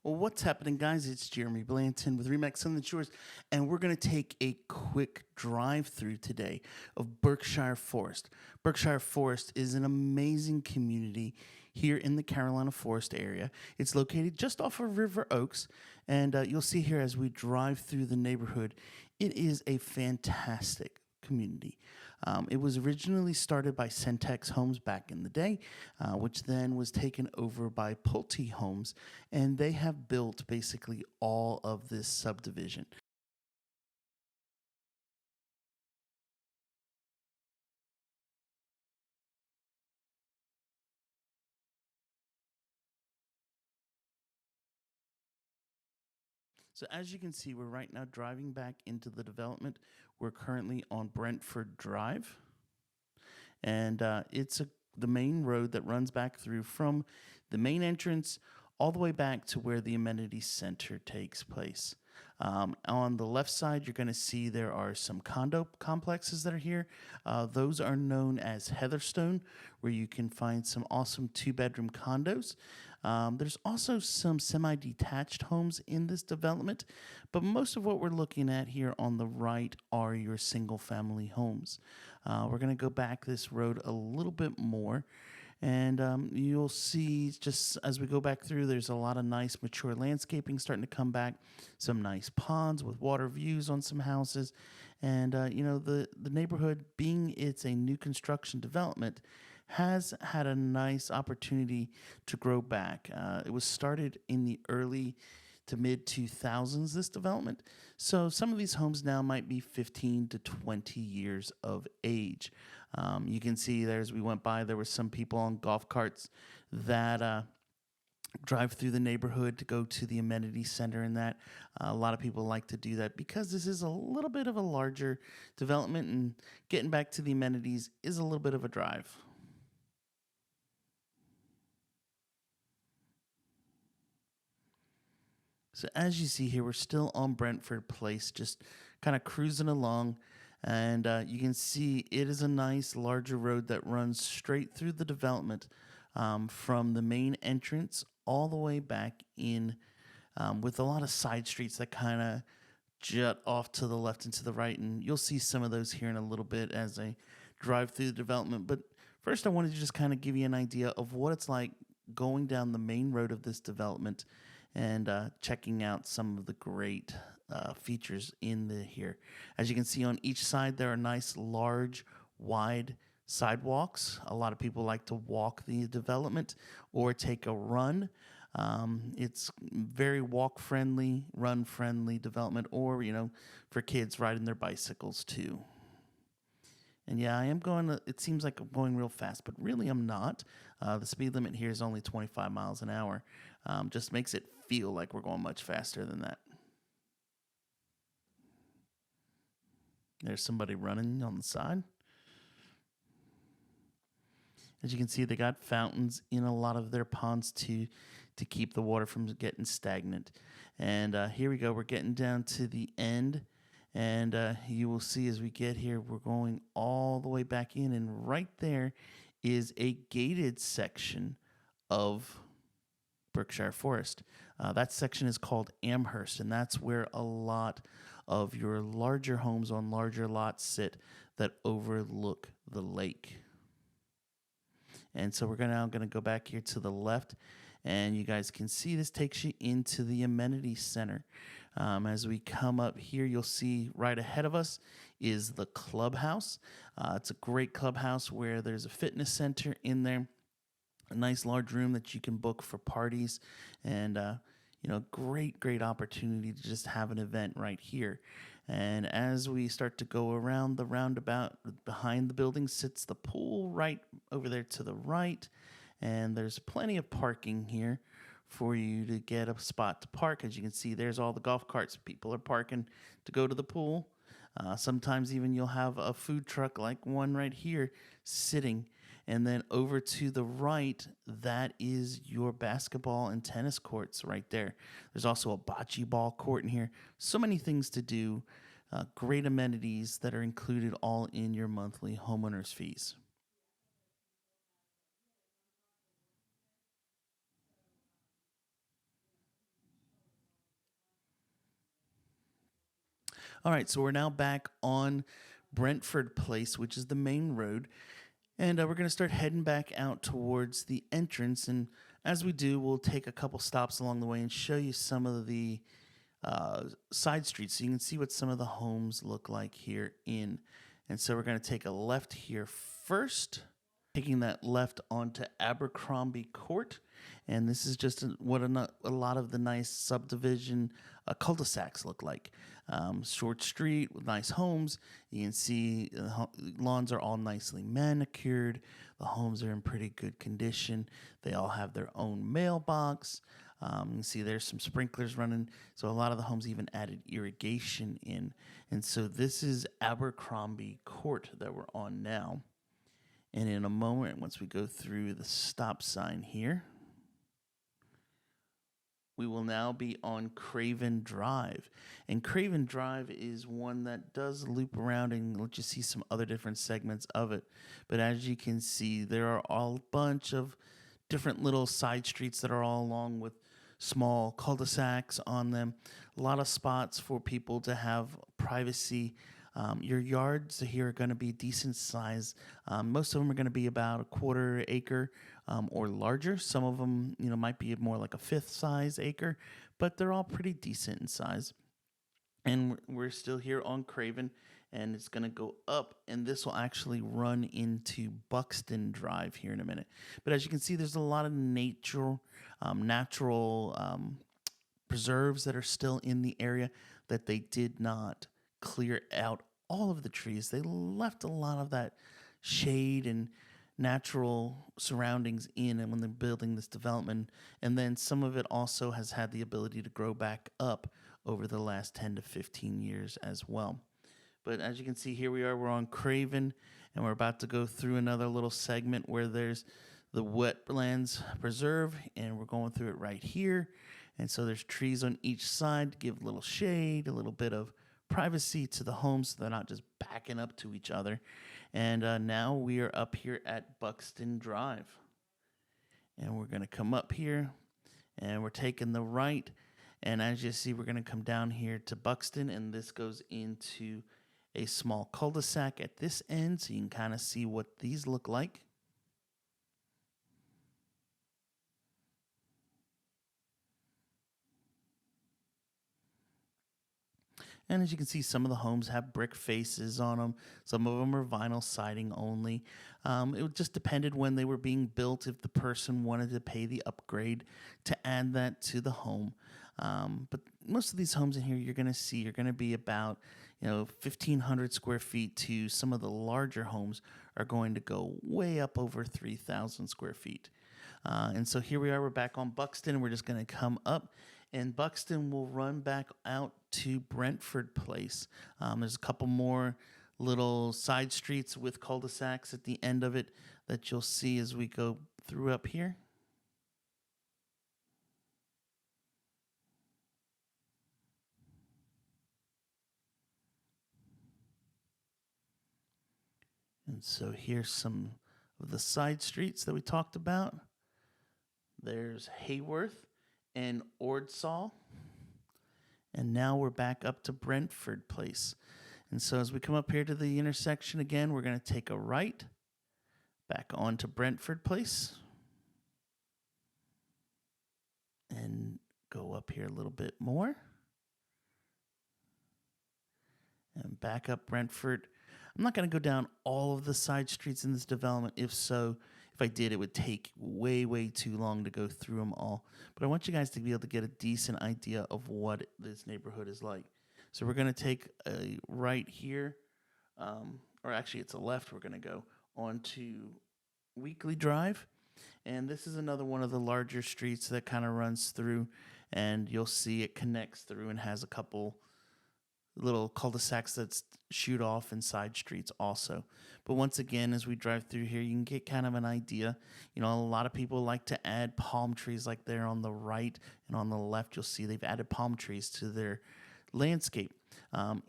Well, what's happening, guys? It's Jeremy Blanton with Remax on the Shores, and we're going to take a quick drive through today of Berkshire Forest. Berkshire Forest is an amazing community here in the Carolina Forest area. It's located just off of River Oaks, and you'll see here as we drive through the neighborhood, it is a fantastic community. It was originally started by Centex Homes back in the day, which then was taken over by Pulte Homes, and they have built basically all of this subdivision. So as you can see, we're right now driving back into the development. We're currently on Brentford Drive, and the main road that runs back through from the main entrance all the way back to where the amenity center takes place. On the left side, you're going to see there are some condo complexes that are here. Those are known as Heatherstone, where you can find some awesome two-bedroom condos. There's also some semi-detached homes in this development, but most of what we're looking at here on the right are your single-family homes. We're going to go back this road a little bit more, and you'll see just as we go back through, there's a lot of nice mature landscaping starting to come back, some nice ponds with water views on some houses. And, the neighborhood, being it's a new construction development, has had a nice opportunity to grow back. It was started in the early to mid 2000s, this development. So some of these homes now might be 15 to 20 years of age. You can see there as we went by, there were some people on golf carts that drive through the neighborhood to go to the amenity center and that. A lot of people like to do that because this is a little bit of a larger development and getting back to the amenities is a little bit of a drive. So as you see here, we're still on Brentford Place, just kind of cruising along. And you can see it is a nice larger road that runs straight through the development from the main entrance all the way back in with a lot of side streets that kind of jut off to the left and to the right. And you'll see some of those here in a little bit as I drive through the development. But first, I wanted to just kind of give you an idea of what it's like going down the main road of this development and checking out some of the great features in the here. As you can see on each side, there are nice, large, wide sidewalks. A lot of people like to walk the development or take a run. It's very walk-friendly, run-friendly development, or, for kids riding their bicycles too. And yeah, I am it seems like I'm going real fast, but really I'm not. The speed limit here is only 25 miles an hour. Just makes it feel like we're going much faster than that. There's somebody running on the side. As you can see, they got fountains in a lot of their ponds to keep the water from getting stagnant. And here we go. We're getting down to the end. And you will see as we get here, we're going all the way back in. And right there is a gated section of Berkshire Forest. That section is called Amherst, and that's where a lot of your larger homes on larger lots sit that overlook the lake. And so we're now going to go back here to the left, and you guys can see this takes you into the amenity center. As we come up here, you'll see right ahead of us is the clubhouse. It's a great clubhouse where there's a fitness center in there, a nice large room that you can book for parties, and great opportunity to just have an event right here. And as we start to go around the roundabout, behind the building sits the pool right over there to the right, and there's plenty of parking here for you to get a spot to park. As you can see, there's all the golf carts. People are parking to go to the pool. Sometimes even you'll have a food truck like one right here sitting. And then over to the right, that is your basketball and tennis courts right there. There's also a bocce ball court in here. So many things to do. Great amenities that are included all in your monthly homeowner's fees. All right, so we're now back on Brentford Place, which is the main road. And we're going to start heading back out towards the entrance. And as we do, we'll take a couple stops along the way and show you some of the side streets so you can see what some of the homes look like here in. And so we're going to take a left here first, taking that left onto Abercrombie Court. And this is just what a lot of the nice subdivision cul-de-sacs look like. Short street with nice homes. You can see lawns are all nicely manicured. The homes are in pretty good condition. They all have their own mailbox. You can see there's some sprinklers running. So a lot of the homes even added irrigation in. And so this is Abercrombie Court that we're on now. And in a moment, once we go through the stop sign here, we will now be on Craven Drive. And Craven Drive is one that does loop around and let you see some other different segments of it. But as you can see, there are all a bunch of different little side streets that are all along with small cul-de-sacs on them. A lot of spots for people to have privacy. Your yards here are going to be decent size. Most of them are going to be about a quarter acre or larger. Some of them, might be more like a fifth size acre, but they're all pretty decent in size. And we're still here on Craven, and it's going to go up, and this will actually run into Buxton Drive here in a minute. But as you can see, there's a lot of natural preserves that are still in the area that they did not clear out all of the trees. They left a lot of that shade and natural surroundings in, and when they're building this development, and then some of it also has had the ability to grow back up over the last 10 to 15 years as well. But as you can see, here we are, we're on Craven, and we're about to go through another little segment where there's the wetlands preserve, and we're going through it right here. And so there's trees on each side to give a little shade, a little bit of privacy to the homes so they're not just backing up to each other. And now we are up here at Buxton Drive. And we're going to come up here, and we're taking the right. And as you see, we're going to come down here to Buxton, and this goes into a small cul-de-sac at this end, so you can kind of see what these look like. And as you can see, some of the homes have brick faces on them. Some of them are vinyl siding only. It just depended when they were being built if the person wanted to pay the upgrade to add that to the home. But most of these homes in here you're going to be about 1,500 square feet to some of the larger homes are going to go way up over 3,000 square feet. And so here we are, we're back on Buxton. We're just going to come up, and Buxton will run back out to Brentford Place. There's a couple more little side streets with cul-de-sacs at the end of it that you'll see as we go through up here. And so here's some of the side streets that we talked about. There's Hayworth and Ordsall. And now we're back up to Brentford Place. And so as we come up here to the intersection again, we're going to take a right back onto Brentford Place. And go up here a little bit more. And back up Brentford. I'm not going to go down all of the side streets in this development. If I did, it would take way, way too long to go through them all. But I want you guys to be able to get a decent idea of what this neighborhood is like. So we're going to take a right here, or actually it's a left. We're going to go onto Weekly Drive. And this is another one of the larger streets that kind of runs through. And you'll see it connects through and has a couple little cul-de-sacs that shoot off in side streets also. But once again, as we drive through here, you can get kind of an idea. A lot of people like to add palm trees like there on the right, and on the left you'll see they've added palm trees to their landscape.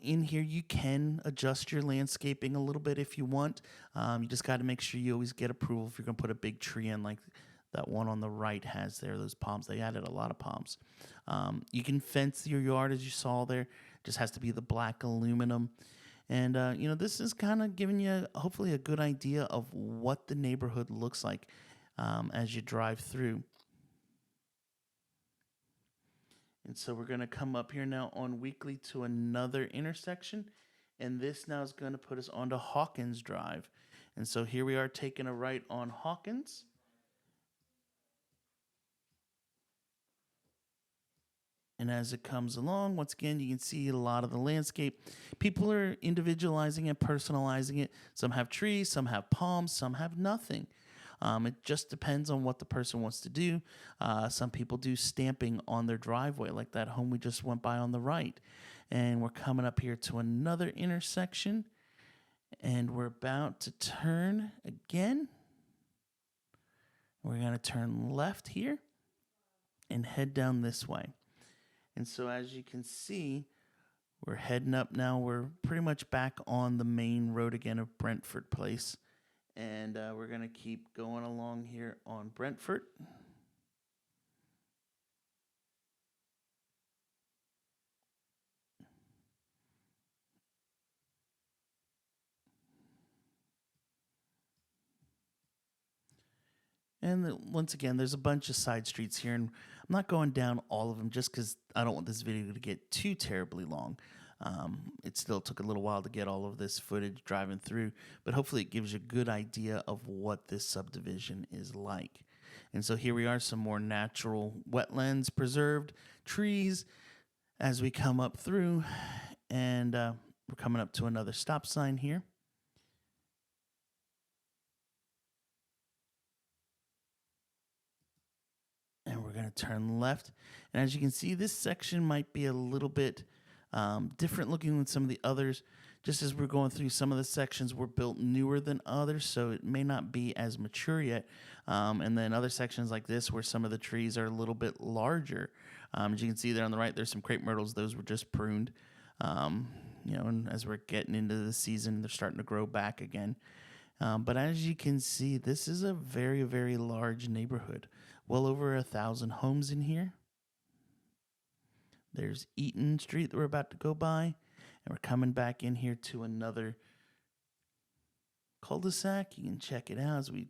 In here you can adjust your landscaping a little bit if you want. You just got to make sure you always get approval if you're going to put a big tree in like that one on the right has there, those palms. They added a lot of palms. You can fence your yard as you saw there. Just has to be the black aluminum. And, this is kind of giving you hopefully a good idea of what the neighborhood looks like as you drive through. And so we're going to come up here now on Weekly to another intersection. And this now is going to put us onto Hawkins Drive. And so here we are taking a right on Hawkins. And as it comes along, once again, you can see a lot of the landscape. People are individualizing it, personalizing it. Some have trees, some have palms, some have nothing. It just depends on what the person wants to do. Some people do stamping on their driveway, like that home we just went by on the right. And we're coming up here to another intersection. And we're about to turn again. We're going to turn left here and head down this way. And so as you can see, we're heading up now. We're pretty much back on the main road again of Brentford Place. And we're going to keep going along here on Brentford. And once again, there's a bunch of side streets here, and I'm not going down all of them just because I don't want this video to get too terribly long. It still took a little while to get all of this footage driving through, but hopefully it gives you a good idea of what this subdivision is like. And so here we are, some more natural wetlands, preserved trees as we come up through, and we're coming up to another stop sign here. And we're going to turn left. And as you can see, this section might be a little bit different looking than some of the others. Just as we're going through, some of the sections were built newer than others, so it may not be as mature yet. And then other sections like this where some of the trees are a little bit larger. As you can see there on the right, there's some crepe myrtles. Those were just pruned. And as we're getting into the season, they're starting to grow back again. But as you can see, this is a very, very large neighborhood. Well over 1,000 homes in here. There's Eaton Street that we're about to go by. And we're coming back in here to another cul-de-sac. You can check it out as we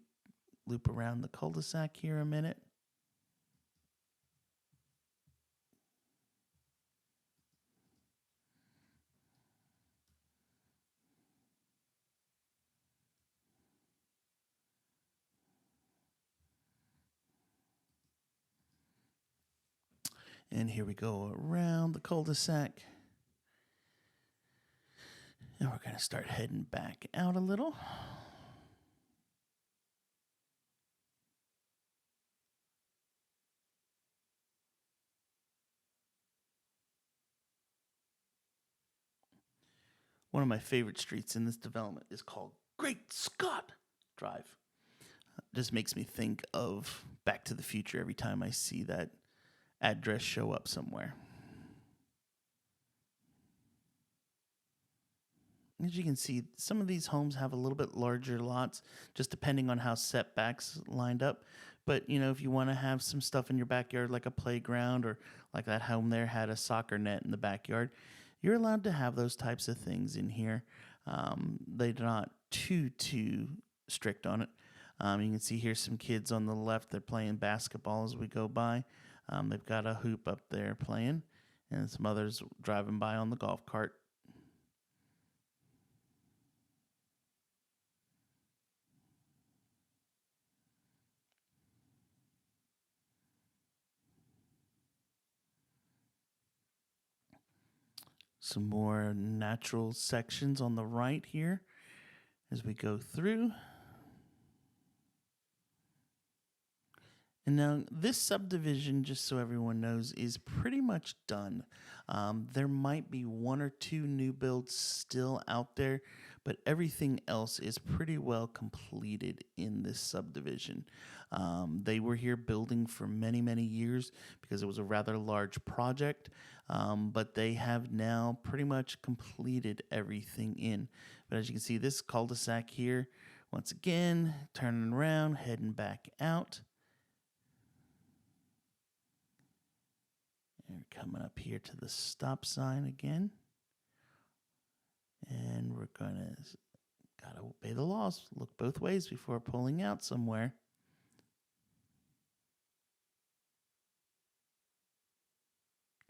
loop around the cul-de-sac here a minute. And here we go around the cul-de-sac. And we're going to start heading back out a little. One of my favorite streets in this development is called Great Scott Drive. Just makes me think of Back to the Future every time I see that address show up somewhere. As you can see, some of these homes have a little bit larger lots, just depending on how setbacks lined up. But, if you want to have some stuff in your backyard, like a playground, or like that home there had a soccer net in the backyard, you're allowed to have those types of things in here. They're not too strict on it. You can see here some kids on the left. They're playing basketball as we go by. They've got a hoop up there playing, and some others driving by on the golf cart. Some more natural sections on the right here as we go through. And now this subdivision, just so everyone knows, is pretty much done. There might be one or two new builds still out there, but everything else is pretty well completed in this subdivision. They were here building for many, many years because it was a rather large project, but they have now pretty much completed everything in. But as you can see, this cul-de-sac here, once again, turning around, heading back out. And we're coming up here to the stop sign again. And we're going to, gotta obey the laws, look both ways before pulling out somewhere.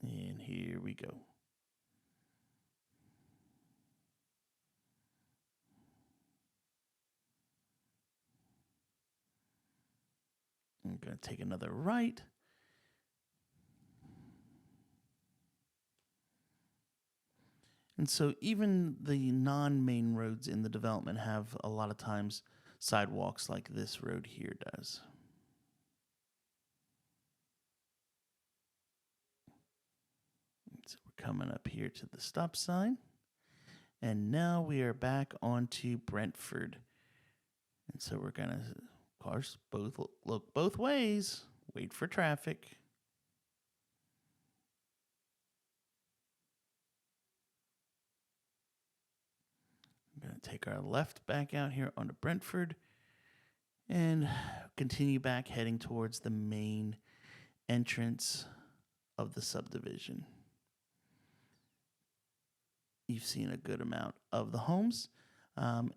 And here we go. I'm going to take another right. And so even the non-main roads in the development have a lot of times sidewalks like this road here does. So we're coming up here to the stop sign. And now we are back onto Brentford. And so we're going to, of course, look both ways, wait for traffic. We're going to take our left back out here onto Brentford and continue back heading towards the main entrance of the subdivision. You've seen a good amount of the homes.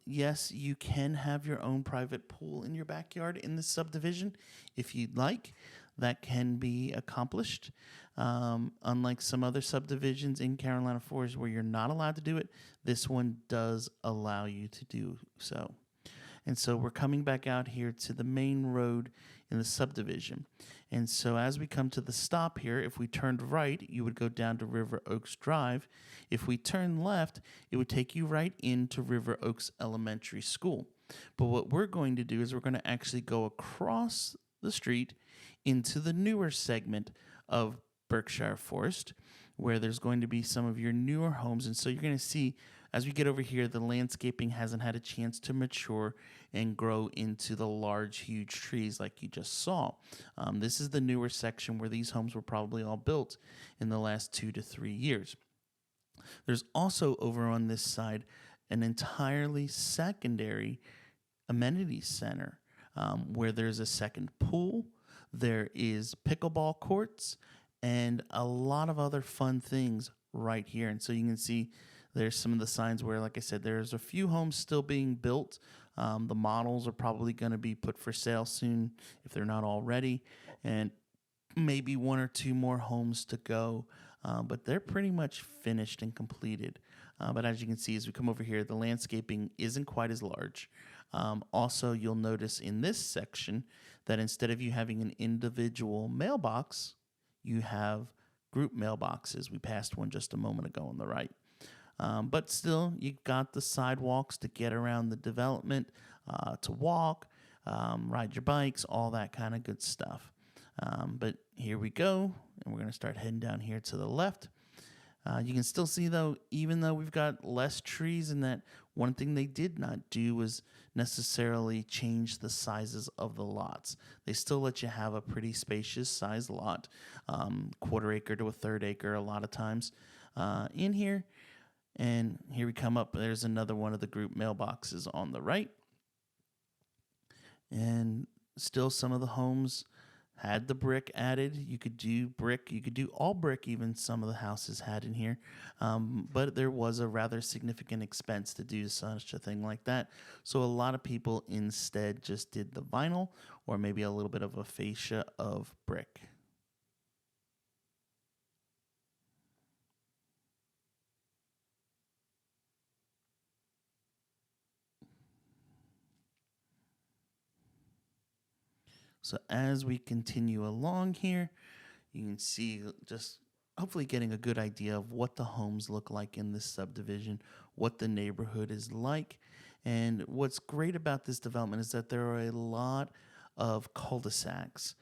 Yes, you can have your own private pool in your backyard in this subdivision if you'd like. That can be accomplished. Unlike some other subdivisions in Carolina Forest where you're not allowed to do it, this one does allow you to do so. And so we're coming back out here to the main road in the subdivision. And so as we come to the stop here, if we turned right, you would go down to River Oaks Drive. If we turn left, it would take you right into River Oaks Elementary School. But what we're going to do is we're going to actually go across the street into the newer segment of Berkshire Forest, where there's going to be some of your newer homes. And so you're going to see, as we get over here, the landscaping hasn't had a chance to mature and grow into the large, huge trees like you just saw. This is the newer section where these homes were probably all built in the last 2 to 3 years. There's also over on this side an entirely secondary amenity center where there's a second pool, there is pickleball courts, and a lot of other fun things right here. And so you can see there's some of the signs where, like I said, there's a few homes still being built. The models are probably going to be put for sale soon if they're not already, and maybe 1 or 2 more homes to go. But they're pretty much finished and completed. But as you can see, as we come over here, the landscaping isn't quite as large. Also, you'll notice in this section that instead of you having an individual mailbox, you have group mailboxes. We passed one just a moment ago on the right. But still, you've got the sidewalks to get around the development, to walk, ride your bikes, all that kind of good stuff. But here we go, and we're going to start heading down here to the left. You can still see, though, even though we've got less trees, and that one thing they did not do was necessarily change the sizes of the lots. They still let you have a pretty spacious size lot, 1/4 acre to 1/3 acre a lot of times in here. And here we come up. There's another one of the group mailboxes on the right. And still some of the homes had the brick added. You could do brick. You could do all brick, even some of the houses had in here. But there was a rather significant expense to do such a thing like that. So a lot of people instead just did the vinyl or maybe a little bit of a fascia of brick. So as we continue along here, you can see just hopefully getting a good idea of what the homes look like in this subdivision, what the neighborhood is like. And what's great about this development is that there are a lot of cul-de-sacs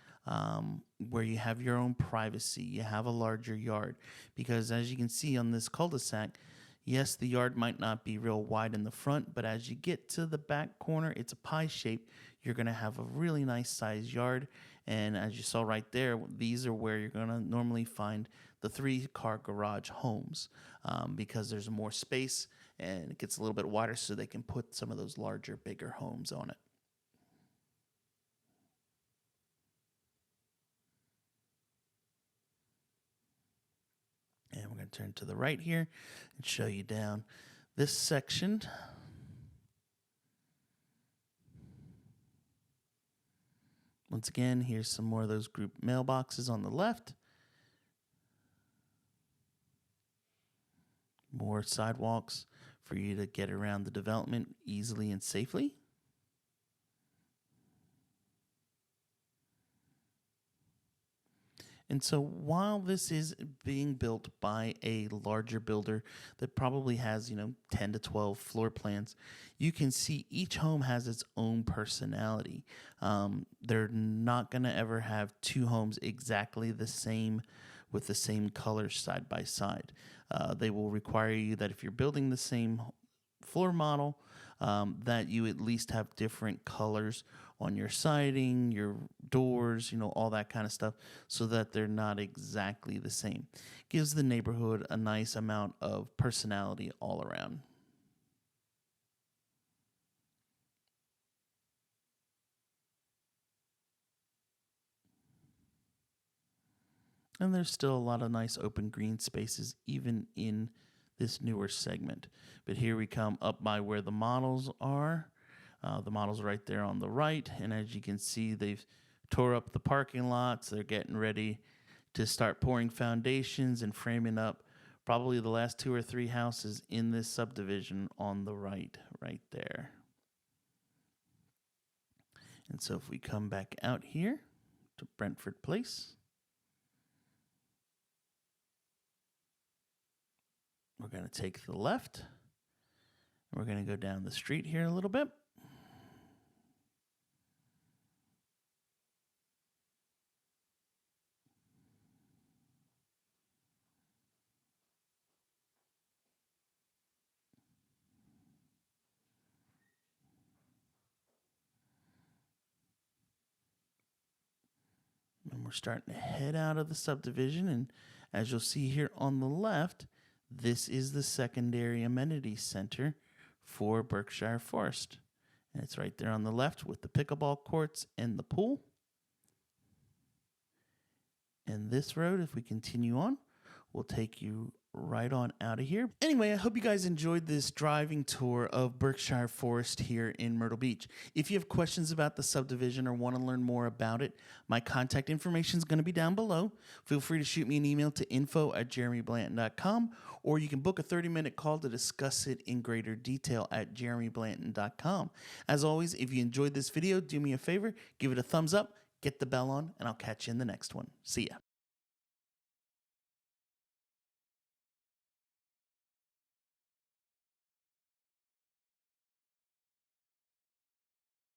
where you have your own privacy, you have a larger yard. Because as you can see on this cul-de-sac, yes, the yard might not be real wide in the front, but as you get to the back corner, it's a pie shape. You're going to have a really nice sized yard. And as you saw right there, these are where you're going to normally find the 3-car garage homes because there's more space and it gets a little bit wider so they can put some of those larger, bigger homes on it. turn to the right here and show you down this section. Once again, here's some more of those group mailboxes on the left. More sidewalks for you to get around the development easily and safely. And so while this is being built by a larger builder that probably has, 10 to 12 floor plans, you can see each home has its own personality. They're not going to ever have two homes exactly the same with the same colors side by side. They will require you that if you're building the same floor model, that you at least have different colors on your siding, your doors, all that kind of stuff, so that they're not exactly the same. Gives the neighborhood a nice amount of personality all around. And there's still a lot of nice open green spaces even in this newer segment. But here we come up by where the models are. The models right there on the right. And as you can see, they've tore up the parking lots. They're getting ready to start pouring foundations and framing up probably the last 2 or 3 houses in this subdivision on the right there. And so if we come back out here to Brentford Place, we're going to take the left. We're going to go down the street here a little bit. And we're starting to head out of the subdivision. And as you'll see here on the left, this is the secondary amenity center for Berkshire Forest. And it's right there on the left with the pickleball courts and the pool. And this road, if we continue on, will take you right on out of here. Anyway, I hope you guys enjoyed this driving tour of Berkshire Forest here in Myrtle Beach. If you have questions about the subdivision or want to learn more about it, my contact information is going to be down below. Feel free to shoot me an email to info@jeremyblanton.com, or you can book a 30-minute call to discuss it in greater detail at jeremyblanton.com. As always, if you enjoyed this video, do me a favor, give it a thumbs up, get the bell on, and I'll catch you in the next one. See ya.